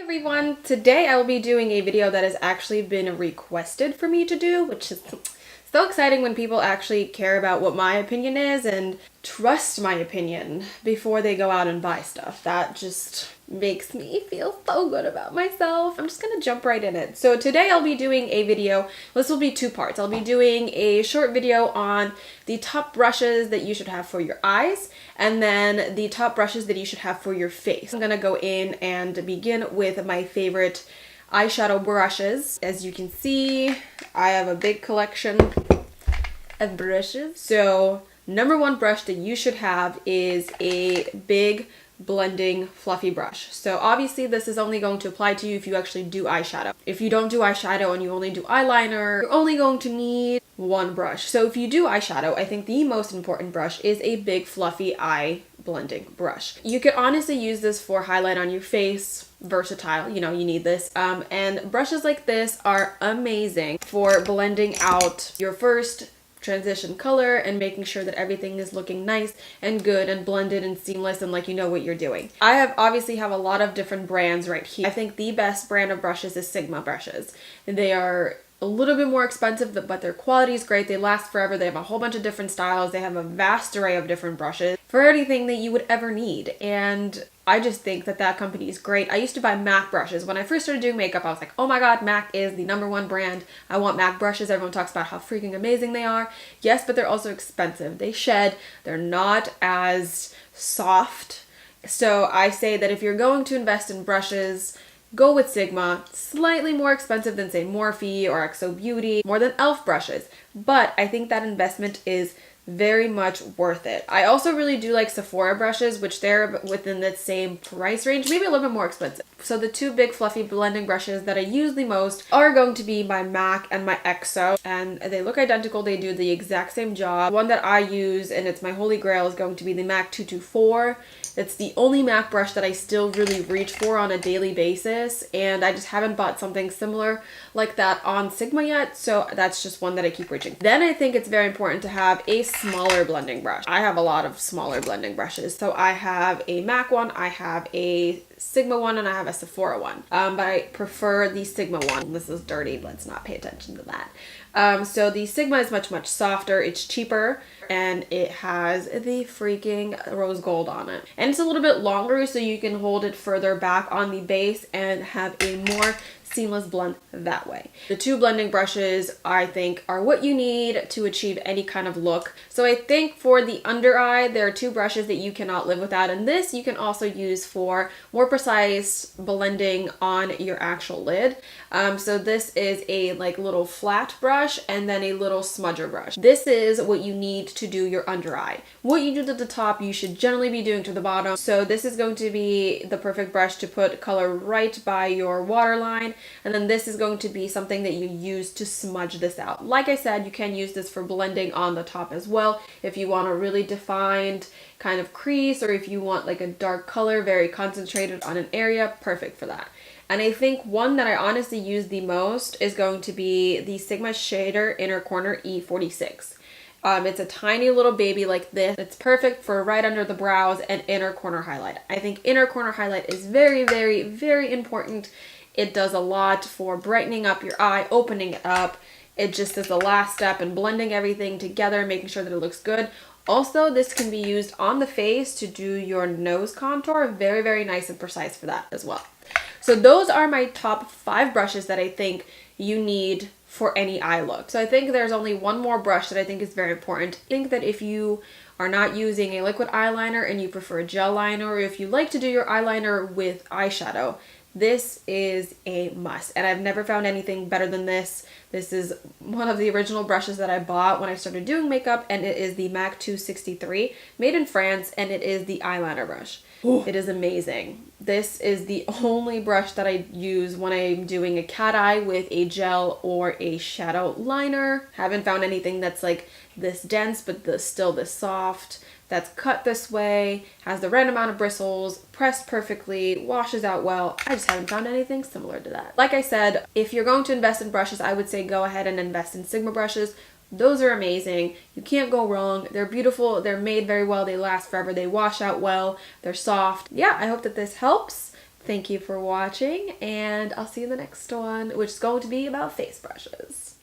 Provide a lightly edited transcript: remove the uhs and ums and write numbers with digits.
Everyone, today I will be doing a video that has actually been requested for me to do, which is so exciting when people actually care about what my opinion is and trust my opinion before they go out and buy stuff. That just makes me feel so good about myself. I'm just gonna jump right in it. So today I'll be doing a video. This will be two parts. I'll be doing a short video on the top brushes that you should have for your eyes, and then the top brushes that you should have for your face. I'm gonna go in and begin with my favorite eyeshadow brushes. As you can see, I have a big collection of brushes. So number one brush that you should have is a big blending fluffy brush. So obviously this is only going to apply to you if you actually do eyeshadow. If you don't do eyeshadow and you only do eyeliner, you're only going to need one brush. So if you do eyeshadow, I think the most important brush is a big fluffy eye blending brush. You could honestly use this for highlight on your face. Versatile, you know, you need this. And brushes like this are amazing for blending out your first transition color and making sure that everything is looking nice and good and blended and seamless and like you know what you're doing. I obviously have a lot of different brands right here. I think the best brand of brushes is Sigma brushes. They are a little bit more expensive, but their quality is great. They last forever. They have a whole bunch of different styles. They have a vast array of different brushes for anything that you would ever need. And I just think that that company is great. I used to buy MAC brushes. When I first started doing makeup, I was like, oh my god, MAC is the #1 brand. I want MAC brushes. Everyone talks about how freaking amazing they are. Yes, but they're also expensive. They shed. They're not as soft. So I say that if you're going to invest in brushes, go with Sigma. Slightly more expensive than say Morphe or XO Beauty, more than e.l.f. brushes. But I think that investment is very much worth it. I also really do like Sephora brushes, which they're within the same price range, maybe a little bit more expensive. So the two big fluffy blending brushes that I use the most are going to be my MAC and my XO, and they look identical. They do the exact same job. One that I use, and it's my holy grail, is going to be the MAC 224. It's the only MAC brush that I still really reach for on a daily basis, and I just haven't bought something similar like that on Sigma yet, so that's just one that I keep reaching. Then I think it's very important to have a smaller blending brush. I have a lot of smaller blending brushes. So I have a MAC one, I have a Sigma one, and I have a Sephora one. But I prefer the Sigma one. This is dirty, let's not pay attention to that. So the Sigma is much softer, it's cheaper, and it has the freaking rose gold on it. And it's a little bit longer, so you can hold it further back on the base and have a more seamless blend that way. The two blending brushes, I think, are what you need to achieve any kind of look. So I think for the under eye, there are two brushes that you cannot live without, and this you can also use for more precise blending on your actual lid. So this is a like little flat brush and then a little smudger brush. This is what you need to do your under eye. What you do to the top, you should generally be doing to the bottom. So this is going to be the perfect brush to put color right by your waterline. And then this is going to be something that you use to smudge this out. Like I said, you can use this for blending on the top as well. If you want a really defined kind of crease, or if you want like a dark color, very concentrated on an area, perfect for that. And I think one that I honestly use the most is going to be the Sigma Shader Inner Corner E46. It's a tiny little baby like this. It's perfect for right under the brows and inner corner highlight. I think inner corner highlight is very important. It does a lot for brightening up your eye, opening it up. It just is the last step in blending everything together, making sure that it looks good. Also, this can be used on the face to do your nose contour. Very nice and precise for that as well. So those are my top 5 brushes that I think you need for any eye look. So I think there's only one more brush that I think is very important. I think that if you are not using a liquid eyeliner and you prefer a gel liner, or if you like to do your eyeliner with eyeshadow, this is a must, and I've never found anything better than this. This is one of the original brushes that I bought when I started doing makeup, and it is the MAC 263, made in France, and it is the eyeliner brush. Ooh. It is amazing. This is the only brush that I use when I'm doing a cat eye with a gel or a shadow liner. Haven't found anything that's like this dense, but still this soft, that's cut this way, has the right amount of bristles, pressed perfectly, washes out well. I just haven't found anything similar to that. Like I said, if you're going to invest in brushes, I would say go ahead and invest in Sigma brushes. Those are amazing. You can't go wrong. They're beautiful. They're made very well. They last forever. They wash out well. They're soft. Yeah, I hope that this helps. Thank you for watching, and I'll see you in the next one, which is going to be about face brushes.